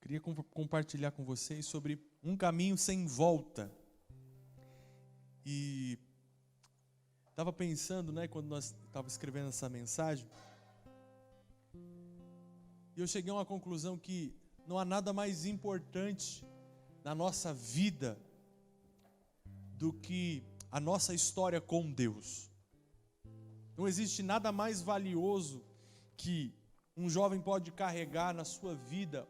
queria compartilhar com vocês sobre um caminho sem volta. E estava pensando, quando nós estávamos escrevendo essa mensagem, e eu cheguei a uma conclusão que não há nada mais importante na nossa vida do que a nossa história com Deus. Não existe nada mais valioso que um jovem pode carregar na sua vida,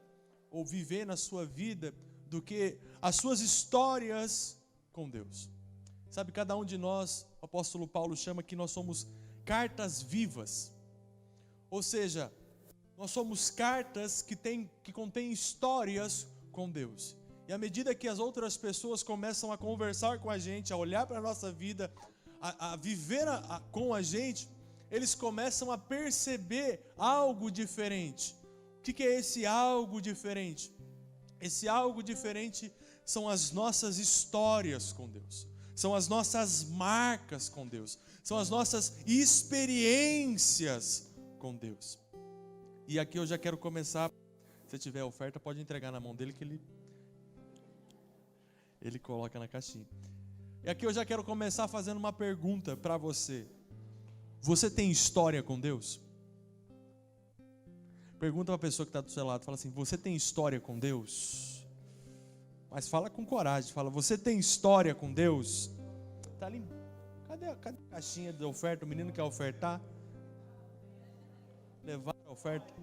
ou viver na sua vida, do que as suas histórias com Deus. Sabe, cada um de nós, o apóstolo Paulo chama que nós somos cartas vivas. Ou seja, nós somos cartas que contêm histórias com Deus. E à medida que as outras pessoas começam a conversar com a gente, a olhar para a nossa vida, a viver com a gente, eles começam a perceber algo diferente. O que é esse algo diferente? Esse algo diferente são as nossas histórias com Deus. São as nossas marcas com Deus. São as nossas experiências com Deus. E aqui eu já quero começar. Se tiver oferta, pode entregar na mão dele que ele coloca na caixinha. E aqui eu já quero começar fazendo uma pergunta para você. Você tem história com Deus? Pergunta para a pessoa que está do seu lado, fala assim: você tem história com Deus? Mas fala com coragem, fala: você tem história com Deus? Está ali, cadê a caixinha de oferta? O menino quer ofertar? Levar a oferta?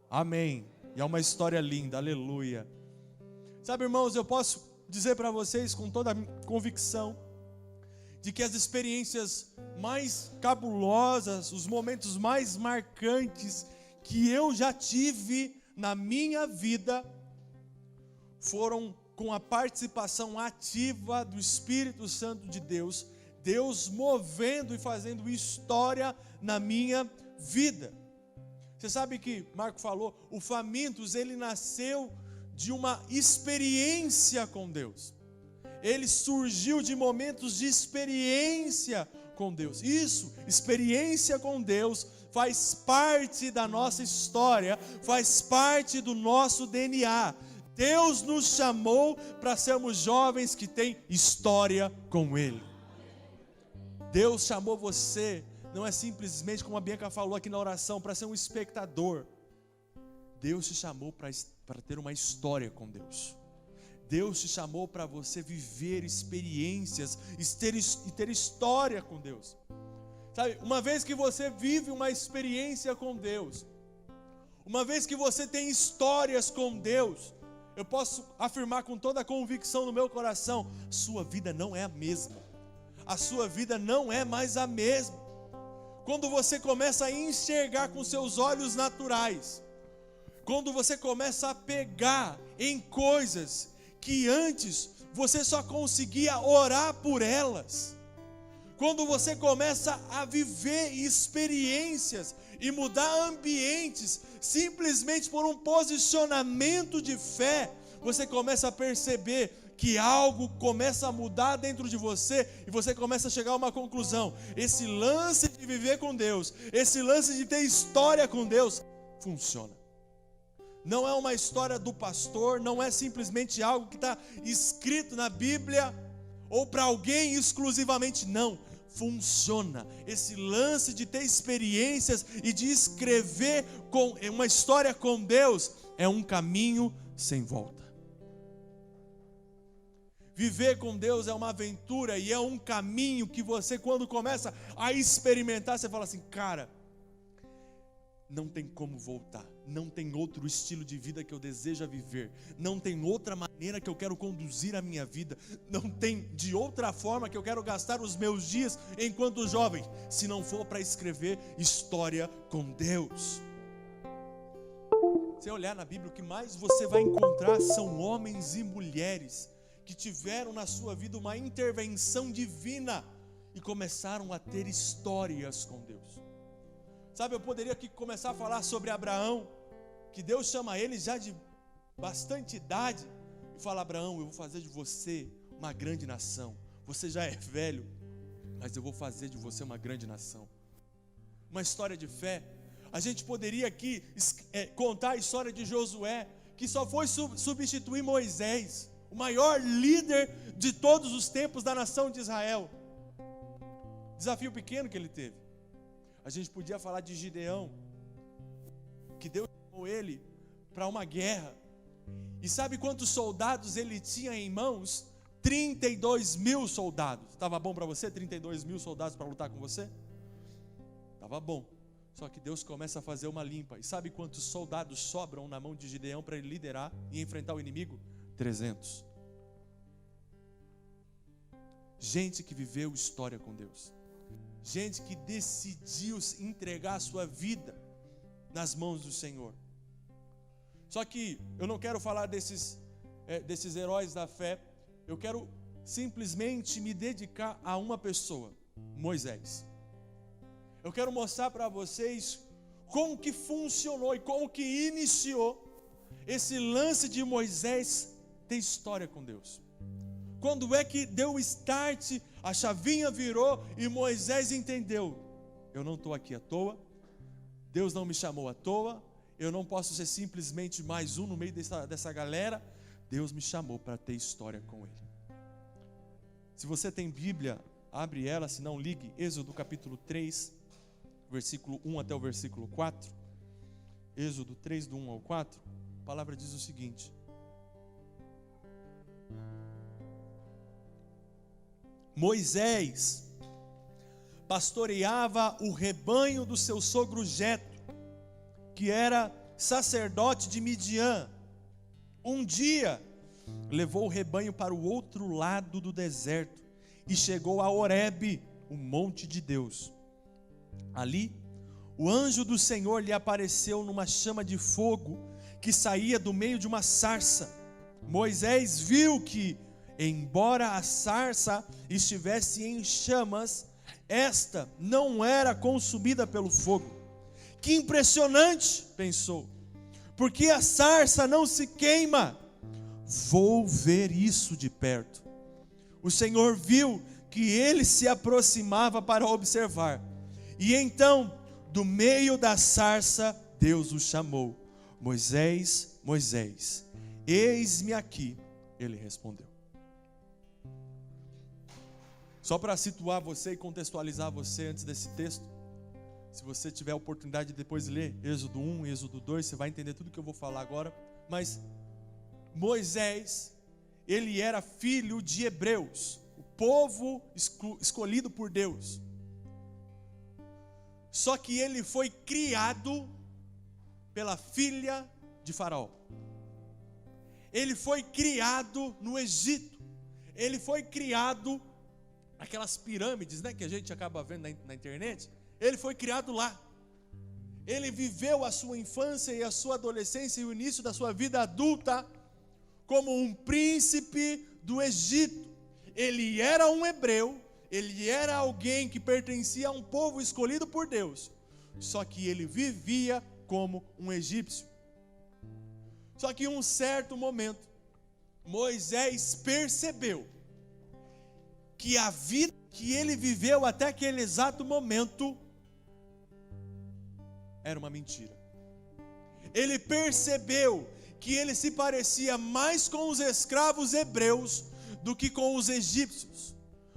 Amém. E é uma história linda, aleluia. Sabe, irmãos, eu posso dizer para vocês com toda a convicção de que as experiências mais cabulosas, os momentos mais marcantes que eu já tive na minha vida foram com a participação ativa do Espírito Santo de Deus, Deus movendo e fazendo história na minha vida. Você sabe que Marco falou, o Famintos, ele nasceu de uma experiência com Deus. Ele surgiu de momentos de experiência com Deus. Isso, experiência com Deus, faz parte da nossa história, faz parte do nosso DNA. Deus nos chamou para sermos jovens que têm história com Ele. Deus chamou você, não é simplesmente como a Bianca falou aqui na oração, para ser um espectador. Deus te chamou para ter uma história com Deus. Deus te chamou para você viver experiências e ter história com Deus. Sabe, uma vez que você vive uma experiência com Deus, uma vez que você tem histórias com Deus, eu posso afirmar com toda a convicção no meu coração, sua vida não é a mesma. A sua vida não é mais a mesma. Quando você começa a enxergar com seus olhos naturais, quando você começa a pegar em coisas que antes você só conseguia orar por elas, quando você começa a viver experiências e mudar ambientes, simplesmente por um posicionamento de fé, você começa a perceber que algo começa a mudar dentro de você, e você começa a chegar a uma conclusão: esse lance de viver com Deus, esse lance de ter história com Deus, funciona. Não é uma história do pastor, não é simplesmente algo que está escrito na Bíblia, ou para alguém exclusivamente, não. Funciona. Esse lance de ter experiências e de escrever uma história com Deus é um caminho sem volta. Viver com Deus é uma aventura e é um caminho que você, quando começa a experimentar, você fala assim: cara, não tem como voltar, não tem outro estilo de vida que eu desejo viver, não tem outra maneira que eu quero conduzir a minha vida, não tem de outra forma que eu quero gastar os meus dias enquanto jovem, se não for para escrever história com Deus. Se olhar na Bíblia, o que mais você vai encontrar são homens e mulheres que tiveram na sua vida uma intervenção divina e começaram a ter histórias com Deus. Sabe, eu poderia aqui começar a falar sobre Abraão, que Deus chama ele já de bastante idade e fala: Abraão, eu vou fazer de você uma grande nação. Você já é velho, mas eu vou fazer de você uma grande nação. Uma história de fé. A gente poderia aqui contar a história de Josué, que só foi substituir Moisés, o maior líder de todos os tempos da nação de Israel. Desafio pequeno que ele teve. A gente podia falar de Gideão, que Deus chamou ele para uma guerra. E sabe quantos soldados ele tinha em mãos? 32 mil soldados. Estava bom para você? 32 mil soldados para lutar com você? Estava bom. Só que Deus começa a fazer uma limpa. E sabe quantos soldados sobram na mão de Gideão para ele liderar e enfrentar o inimigo? 300. Gente que viveu história com Deus. Gente que decidiu entregar a sua vida nas mãos do Senhor. Só que eu não quero falar desses heróis da fé. Eu quero simplesmente me dedicar a uma pessoa, Moisés. Eu quero mostrar para vocês como que funcionou e como que iniciou esse lance de Moisés ter história com Deus. Quando é que deu o start, a chavinha virou e Moisés entendeu: eu não estou aqui à toa, Deus não me chamou à toa, eu não posso ser simplesmente mais um no meio dessa galera. Deus me chamou para ter história com Ele. Se você tem Bíblia, abre ela, se não ligue, Êxodo capítulo 3, versículo 1 até o versículo 4. Êxodo 3, do 1 ao 4, a palavra diz o seguinte: Moisés pastoreava o rebanho do seu sogro Jetro, que era sacerdote de Midian. Um dia levou o rebanho para o outro lado do deserto e chegou a Horebe, o monte de Deus. Ali, o anjo do Senhor lhe apareceu numa chama de fogo que saía do meio de uma sarça. Moisés viu que, embora a sarça estivesse em chamas, esta não era consumida pelo fogo. Que impressionante, pensou, porque a sarça não se queima. Vou ver isso de perto. O Senhor viu que ele se aproximava para observar. E então, do meio da sarça, Deus o chamou: Moisés, Moisés. Eis-me aqui, ele respondeu. Só para situar você e contextualizar você antes desse texto, se você tiver a oportunidade de depois ler Êxodo 1, Êxodo 2, você vai entender tudo que eu vou falar agora. Mas Moisés, ele era filho de hebreus, o povo escolhido por Deus. Só que ele foi criado pela filha de Faraó. Ele foi criado no Egito. Ele foi criado aquelas pirâmides, né, que a gente acaba vendo na internet. Ele foi criado lá. Ele viveu a sua infância e a sua adolescência e o início da sua vida adulta como um príncipe do Egito. Ele era um hebreu, ele era alguém que pertencia a um povo escolhido por Deus, só que ele vivia como um egípcio. Só que em um certo momento, Moisés percebeu que a vida que ele viveu até aquele exato momento era uma mentira. Ele percebeu que ele se parecia mais com os escravos hebreus do que com os egípcios,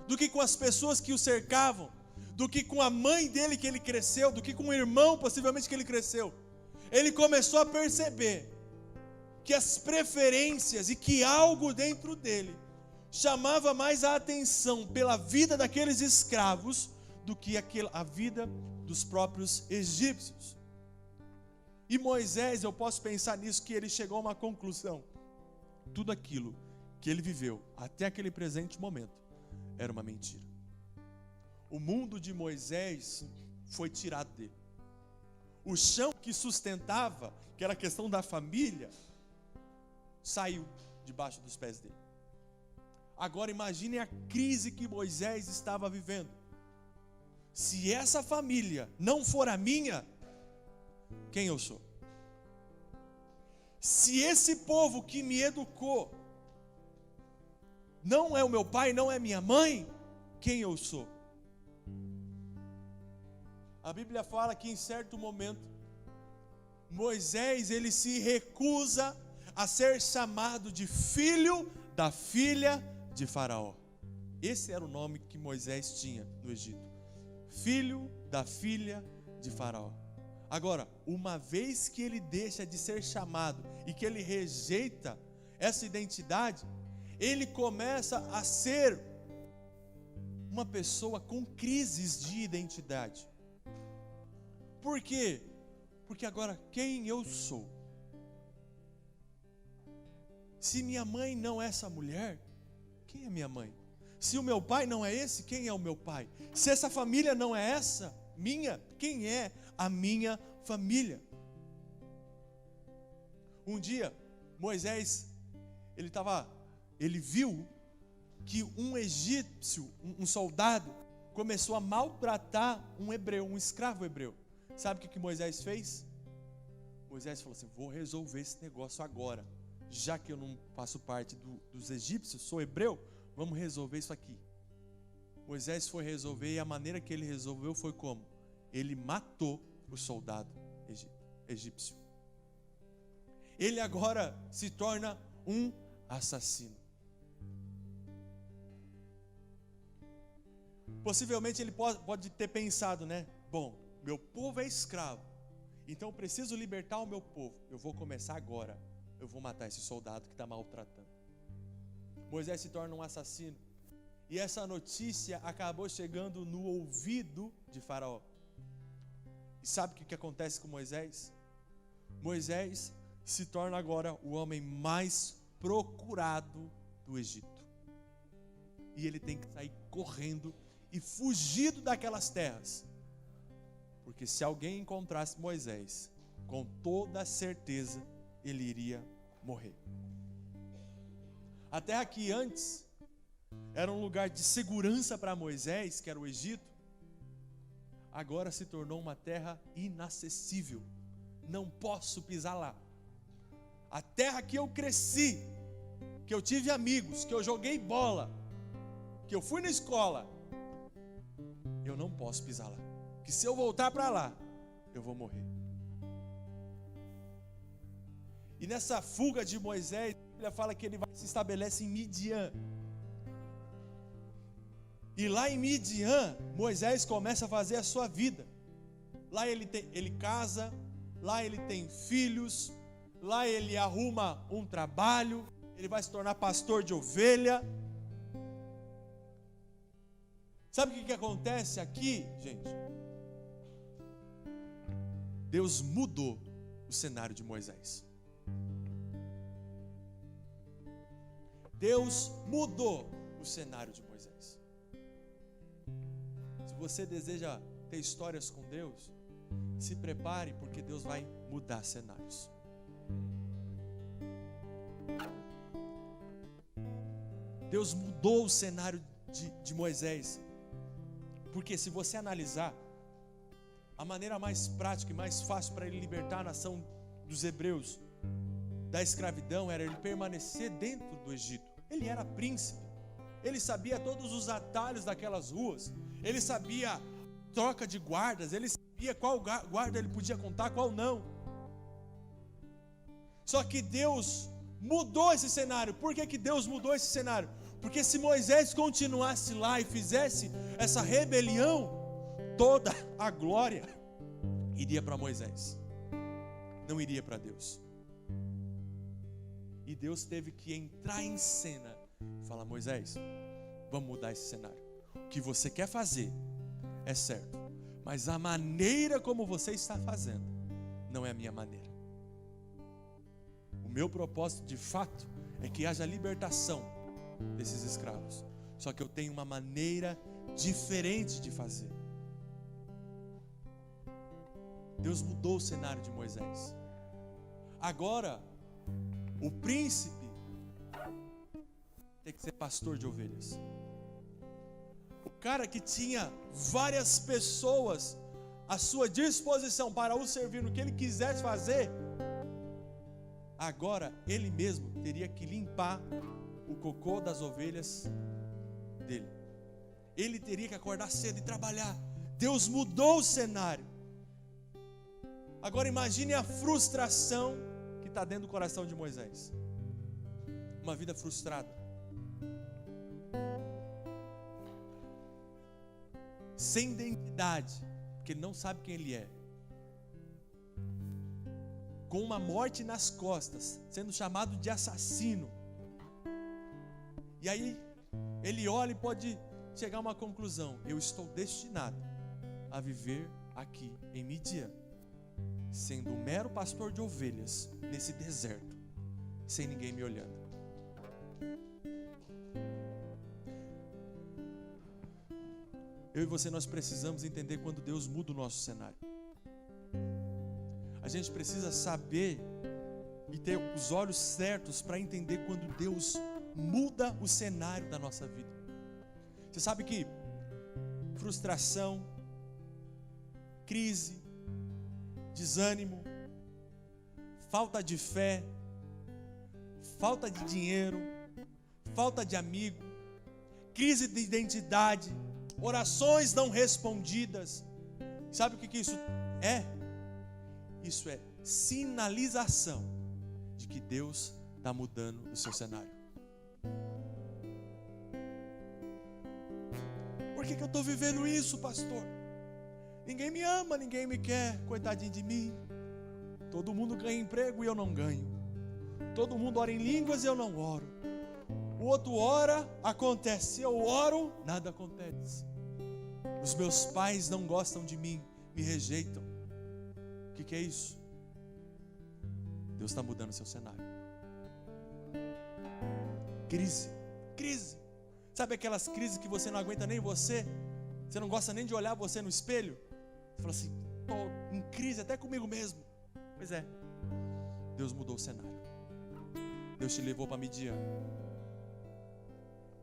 do que com as pessoas que o cercavam, do que com a mãe dele que ele cresceu, do que com o irmão possivelmente que ele cresceu. Ele começou a perceber que as preferências e que algo dentro dele chamava mais a atenção pela vida daqueles escravos do que a vida dos próprios egípcios. E Moisés, eu posso pensar nisso, que ele chegou a uma conclusão: tudo aquilo que ele viveu até aquele presente momento era uma mentira. O mundo de Moisés foi tirado dele. O chão que sustentava, que era a questão da família, saiu debaixo dos pés dele. Agora imagine a crise que Moisés estava vivendo. Se essa família não for a minha, quem eu sou? Se esse povo que me educou não é o meu pai, não é minha mãe, quem eu sou? A Bíblia fala que em certo momento Moisés, ele se recusa a ser chamado de filho da filha de Faraó. Esse era o nome que Moisés tinha no Egito. Filho da filha de Faraó. Agora, uma vez que ele deixa de ser chamado e que ele rejeita essa identidade, ele começa a ser uma pessoa com crises de identidade. Por quê? Porque agora, quem eu sou? Se minha mãe não é essa mulher, quem é minha mãe? Se o meu pai não é esse, quem é o meu pai? Se essa família não é essa, minha, quem é a minha família? Um dia, Moisés, ele viu que um egípcio, um soldado, começou a maltratar um hebreu, um escravo hebreu. Sabe o que Moisés fez? Moisés falou assim: vou resolver esse negócio agora. Já que eu não faço parte dos egípcios, sou hebreu, vamos resolver isso aqui. Moisés foi resolver, e a maneira que ele resolveu foi como? Ele matou o soldado egípcio. Ele agora se torna um assassino. Possivelmente ele pode ter pensado, né? Bom, meu povo é escravo, então eu preciso libertar o meu povo. Eu vou começar agora. Eu vou matar esse soldado que está maltratando. Moisés se torna um assassino. E essa notícia acabou chegando no ouvido de Faraó. E sabe o que acontece com Moisés? Moisés se torna agora o homem mais procurado do Egito. E ele tem que sair correndo e fugido daquelas terras. Porque se alguém encontrasse Moisés, com toda certeza ele iria morrer. A terra que antes era um lugar de segurança para Moisés, que era o Egito, agora se tornou uma terra inacessível. Não posso pisar lá. A terra que eu cresci, que eu tive amigos, que eu joguei bola, que eu fui na escola, eu não posso pisar lá. Que se eu voltar para lá, eu vou morrer. E nessa fuga de Moisés, a Bíblia fala que ele se estabelece em Midian. E lá em Midian, Moisés começa a fazer a sua vida. Lá ele casa, lá ele tem filhos, lá ele arruma um trabalho, ele vai se tornar pastor de ovelha. Sabe o que acontece aqui, gente? Deus mudou o cenário de Moisés. Deus mudou o cenário de Moisés. Se você deseja ter histórias com Deus, se prepare, porque Deus vai mudar cenários. Deus mudou o cenário de Moisés. Porque se você analisar, a maneira mais prática e mais fácil para ele libertar a nação dos hebreus da escravidão era ele permanecer dentro do Egito. Ele era príncipe, ele sabia todos os atalhos daquelas ruas, ele sabia troca de guardas, ele sabia qual guarda ele podia contar, qual não. Só que Deus mudou esse cenário. Por que Deus mudou esse cenário? Porque se Moisés continuasse lá e fizesse essa rebelião, toda a glória iria para Moisés, não iria para Deus. E Deus teve que entrar em cena e falar: Moisés, vamos mudar esse cenário. O que você quer fazer é certo, mas a maneira como você está fazendo não é a minha maneira. O meu propósito de fato é que haja libertação desses escravos, só que eu tenho uma maneira diferente de fazer. Deus mudou o cenário de Moisés. Agora o príncipe tem que ser pastor de ovelhas. O cara que tinha várias pessoas à sua disposição para o servir no que ele quisesse fazer, agora ele mesmo teria que limpar o cocô das ovelhas dele. Ele teria que acordar cedo e trabalhar. Deus mudou o cenário. Agora imagine a frustração que está dentro do coração de Moisés. Uma vida frustrada. Sem identidade, porque ele não sabe quem ele é. Com uma morte nas costas, sendo chamado de assassino. E aí, ele olha e pode chegar a uma conclusão: eu estou destinado a viver aqui em Midian, sendo um mero pastor de ovelhas nesse deserto, sem ninguém me olhando. Eu e você, nós precisamos entender quando Deus muda o nosso cenário. A gente precisa saber e ter os olhos certos para entender quando Deus muda o cenário da nossa vida. Você sabe que frustração, crise, desânimo, falta de fé, falta de dinheiro, falta de amigo, crise de identidade, orações não respondidas. Sabe o que isso é? Isso é sinalização de que Deus está mudando o seu cenário. Por que eu estou vivendo isso, pastor? Ninguém me ama, ninguém me quer, coitadinho de mim. Todo mundo ganha emprego e eu não ganho. Todo mundo ora em línguas e eu não oro. O outro ora, acontece. Eu oro, nada acontece. Os meus pais não gostam de mim, me rejeitam. O que é isso? Deus está mudando o seu cenário. Crise. Sabe aquelas crises que você não aguenta nem você? Você não gosta nem de olhar você no espelho? Você fala assim: estou em crise até comigo mesmo. Pois é, Deus mudou o cenário. Deus te levou para Midian.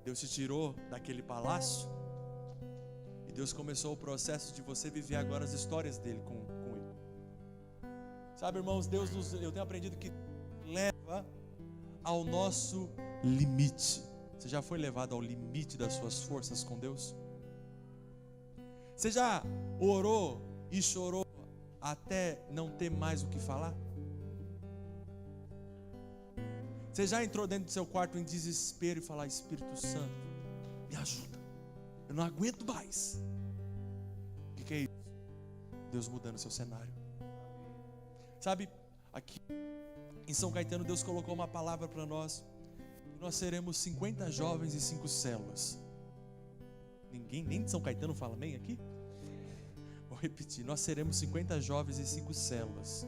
Deus te tirou daquele palácio. E Deus começou o processo de você viver agora as histórias dele com ele. Sabe, irmãos, eu tenho aprendido que leva ao nosso limite. Você já foi levado ao limite das suas forças com Deus? Você já orou e chorou até não ter mais o que falar? Você já entrou dentro do seu quarto em desespero e falar: Espírito Santo, me ajuda, eu não aguento mais. O que é isso? Deus mudando o seu cenário. Sabe, aqui em São Caetano, Deus colocou uma palavra para nós. Nós seremos 50 jovens e 5 células. Ninguém nem de São Caetano fala amém aqui? Vou repetir: nós seremos 50 jovens e 5 células.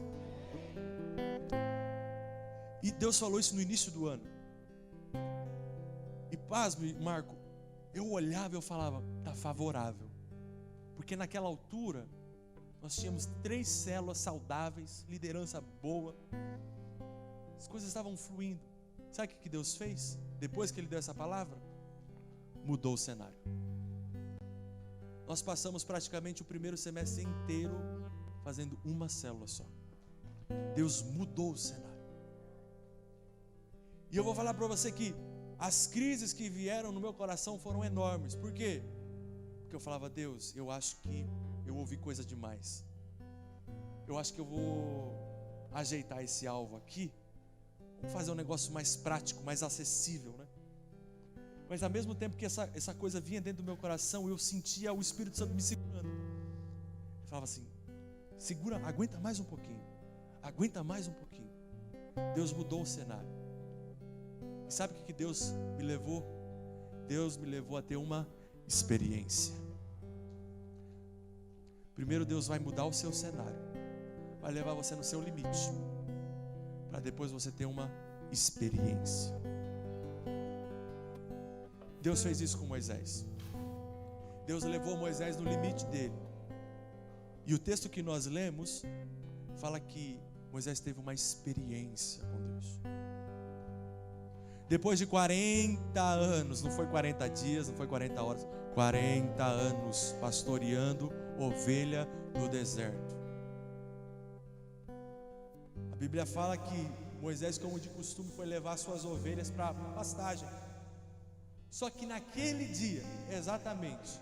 E Deus falou isso no início do ano. E pasme, Marco, eu olhava e eu falava: está favorável. Porque naquela altura nós tínhamos 3 células saudáveis, liderança boa, as coisas estavam fluindo. Sabe o que Deus fez? Depois que Ele deu essa palavra, mudou o cenário. Nós passamos praticamente o primeiro semestre inteiro fazendo uma célula só. Deus mudou o cenário. E eu vou falar para você que as crises que vieram no meu coração foram enormes. Por quê? Porque eu falava: Deus, eu acho que eu ouvi coisa demais. Eu acho que eu vou ajeitar esse alvo aqui. Vamos fazer um negócio mais prático, mais acessível, né? Mas ao mesmo tempo que essa coisa vinha dentro do meu coração, eu sentia o Espírito Santo me segurando. Eu falava assim: segura, aguenta mais um pouquinho. Aguenta mais um pouquinho. Deus mudou o cenário. E sabe o que Deus me levou? Deus me levou a ter uma experiência. Primeiro Deus vai mudar o seu cenário, vai levar você no seu limite, para depois você ter uma experiência. Deus fez isso com Moisés. Deus levou Moisés no limite dele. E o texto que nós lemos fala que Moisés teve uma experiência com Deus. Depois de 40 anos, não foi 40 dias, não foi 40 horas, 40 anos pastoreando ovelha no deserto. A Bíblia fala que Moisés, como de costume, foi levar suas ovelhas para pastagem. Só que naquele dia, exatamente,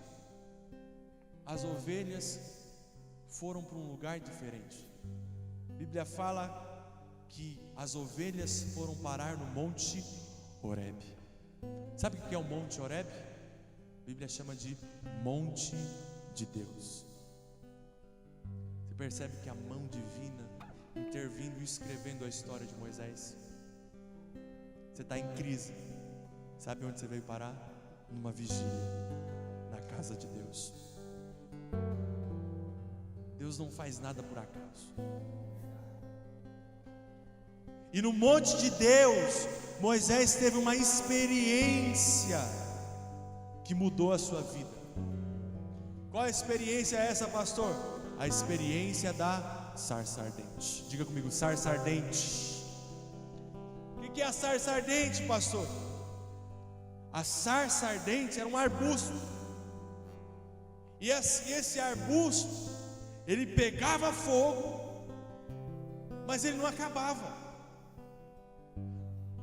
as ovelhas foram para um lugar diferente. Bíblia fala que as ovelhas foram parar no Monte Horebe. Sabe o que é o Monte Horebe? A Bíblia chama de Monte de Deus. Você percebe que a mão divina intervindo e escrevendo a história de Moisés. Você está em crise. Sabe onde você veio parar? Numa vigília, na casa de Deus. Deus não faz nada por acaso. E no monte de Deus, Moisés teve uma experiência que mudou a sua vida. Qual a experiência é essa, pastor? A experiência da sarça ardente. Diga comigo, sarça ardente. O que é a sarça ardente, pastor? A sarça ardente era um arbusto. E esse arbusto, ele pegava fogo, mas ele não acabava.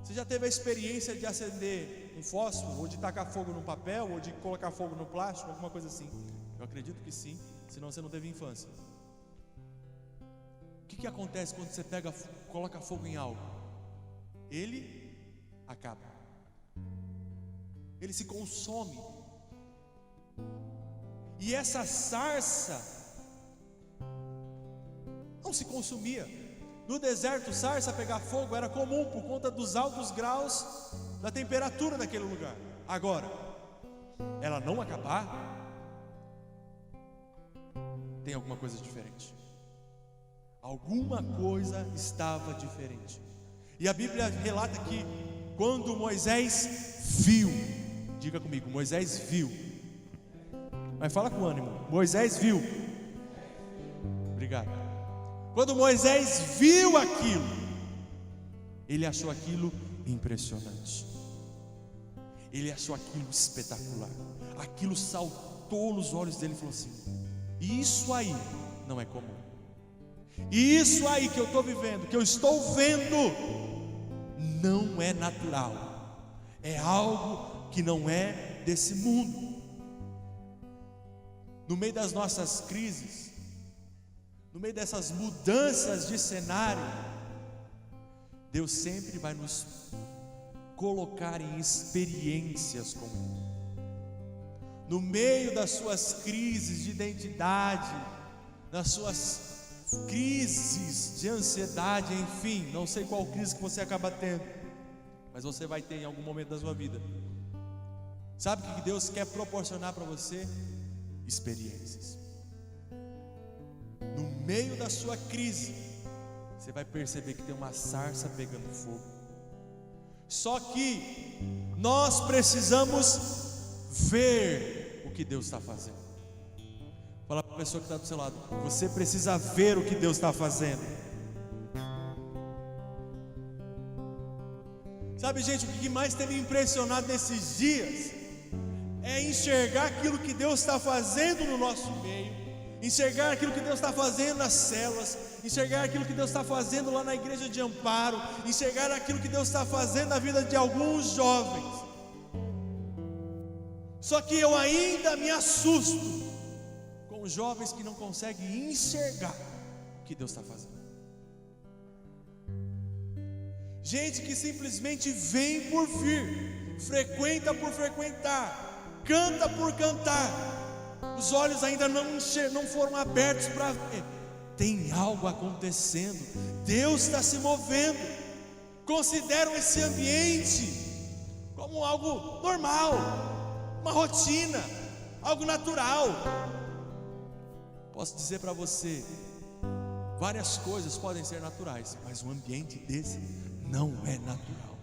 Você já teve a experiência de acender um fósforo, ou de tacar fogo no papel, ou de colocar fogo no plástico, alguma coisa assim? Eu acredito que sim, senão você não teve infância. O que acontece quando você coloca fogo em algo? Ele acaba, ele se consome. E essa sarça não se consumia. No deserto, sarça pegar fogo era comum por conta dos altos graus da temperatura daquele lugar. Agora, ela não acabar, tem alguma coisa diferente. Alguma coisa estava diferente. E a Bíblia relata que quando Moisés viu, diga comigo, Moisés viu. Mas fala com ânimo. Moisés viu. Obrigado. Quando Moisés viu aquilo, ele achou aquilo impressionante. Ele achou aquilo espetacular. Aquilo saltou nos olhos dele e falou assim: isso aí não é comum. E isso aí que eu estou vivendo, que eu estou vendo, não é natural. É algo que não é desse mundo. No meio das nossas crises, no meio dessas mudanças de cenário, Deus sempre vai nos colocar em experiências com Ele. No meio das suas crises de identidade, das suas crises de ansiedade, enfim, não sei qual crise que você acaba tendo, mas você vai ter em algum momento da sua vida. Sabe o que Deus quer proporcionar para você? Experiências. No meio da sua crise, você vai perceber que tem uma sarça pegando fogo. Só que nós precisamos ver o que Deus está fazendo. Fala para a pessoa que está do seu lado: você precisa ver o que Deus está fazendo. Sabe, gente, o que mais tem me impressionado nesses dias é enxergar aquilo que Deus está fazendo no nosso meio, enxergar aquilo que Deus está fazendo nas células, enxergar aquilo que Deus está fazendo lá na igreja de Amparo, enxergar aquilo que Deus está fazendo na vida de alguns jovens. Só que eu ainda me assusto com os jovens que não conseguem enxergar o que Deus está fazendo. Gente que simplesmente vem por vir, frequenta por frequentar, canta por cantar, os olhos ainda não foram abertos para ver. Tem algo acontecendo, Deus está se movendo. Consideram esse ambiente como algo normal, uma rotina, algo natural. Posso dizer para você, várias coisas podem ser naturais, mas um ambiente desse não é natural.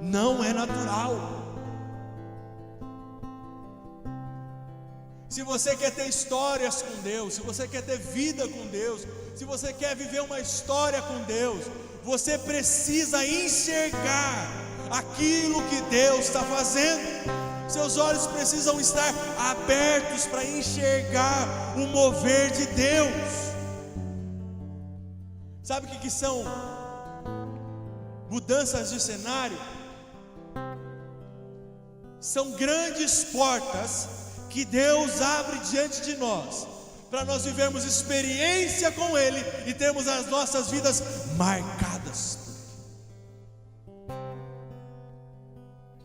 Não é natural. Se você quer ter histórias com Deus, se você quer ter vida com Deus, se você quer viver uma história com Deus, você precisa enxergar aquilo que Deus está fazendo. Seus olhos precisam estar abertos para enxergar o mover de Deus. Sabe o que são mudanças de cenário? São grandes portas que Deus abre diante de nós, para nós vivermos experiência com Ele e termos as nossas vidas marcadas por Ele.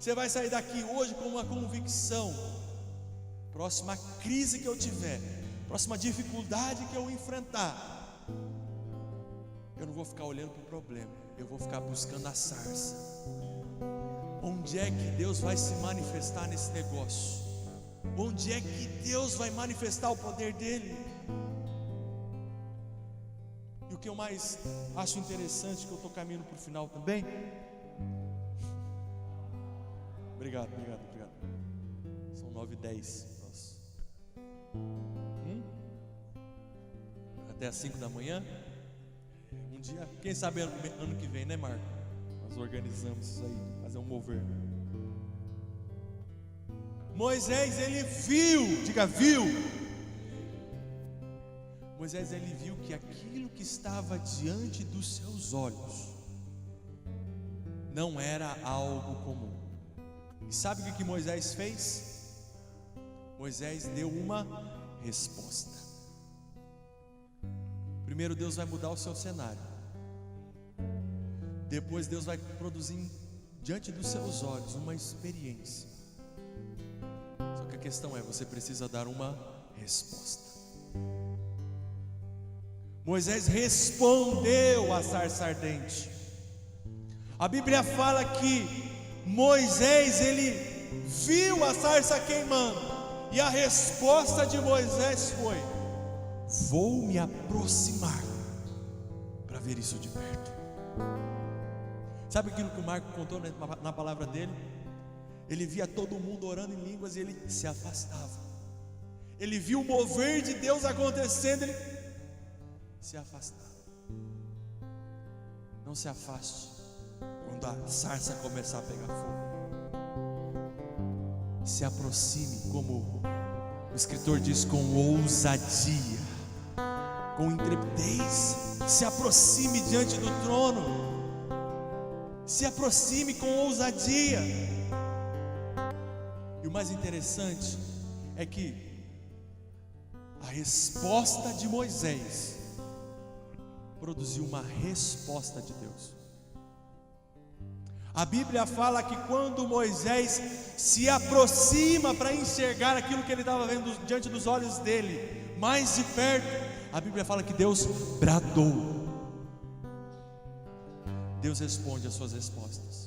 Você vai sair daqui hoje com uma convicção: próxima crise que eu tiver, próxima dificuldade que eu enfrentar, eu não vou ficar olhando para o problema, eu vou ficar buscando a sarça. Onde é que Deus vai se manifestar nesse negócio? Onde é que Deus vai manifestar o poder dele? E o que eu mais acho interessante, que eu estou caminhando para o final também. Obrigado. São 9h10. Até às 5 da manhã. Um dia, quem sabe ano que vem, né, Marco? Nós organizamos isso aí, fazer um mover. Moisés, ele viu, diga viu. Moisés, ele viu que aquilo que estava diante dos seus olhos não era algo comum. E sabe o que Moisés fez? Moisés deu uma resposta. Primeiro Deus vai mudar o seu cenário. Depois Deus vai produzir diante dos seus olhos uma experiência. Só que a questão é, você precisa dar uma resposta. Moisés respondeu à sarça ardente. A Bíblia fala que Moisés, ele viu a sarça queimando, e a resposta de Moisés foi: vou me aproximar para ver isso de perto. Sabe aquilo que o Marco contou na palavra dele? Ele via todo mundo orando em línguas e ele se afastava. Ele viu o mover de Deus acontecendo, ele se afastava. Não se afaste quando a sarça começar a pegar fogo. Se aproxime, como o escritor diz, com ousadia, com intrepidez. Se aproxime diante do trono. Se aproxime com ousadia. E o mais interessante é que a resposta de Moisés produziu uma resposta de Deus. A Bíblia fala que quando Moisés se aproxima para enxergar aquilo que ele estava vendo diante dos olhos dele, mais de perto, a Bíblia fala que Deus bradou. Deus responde às suas respostas.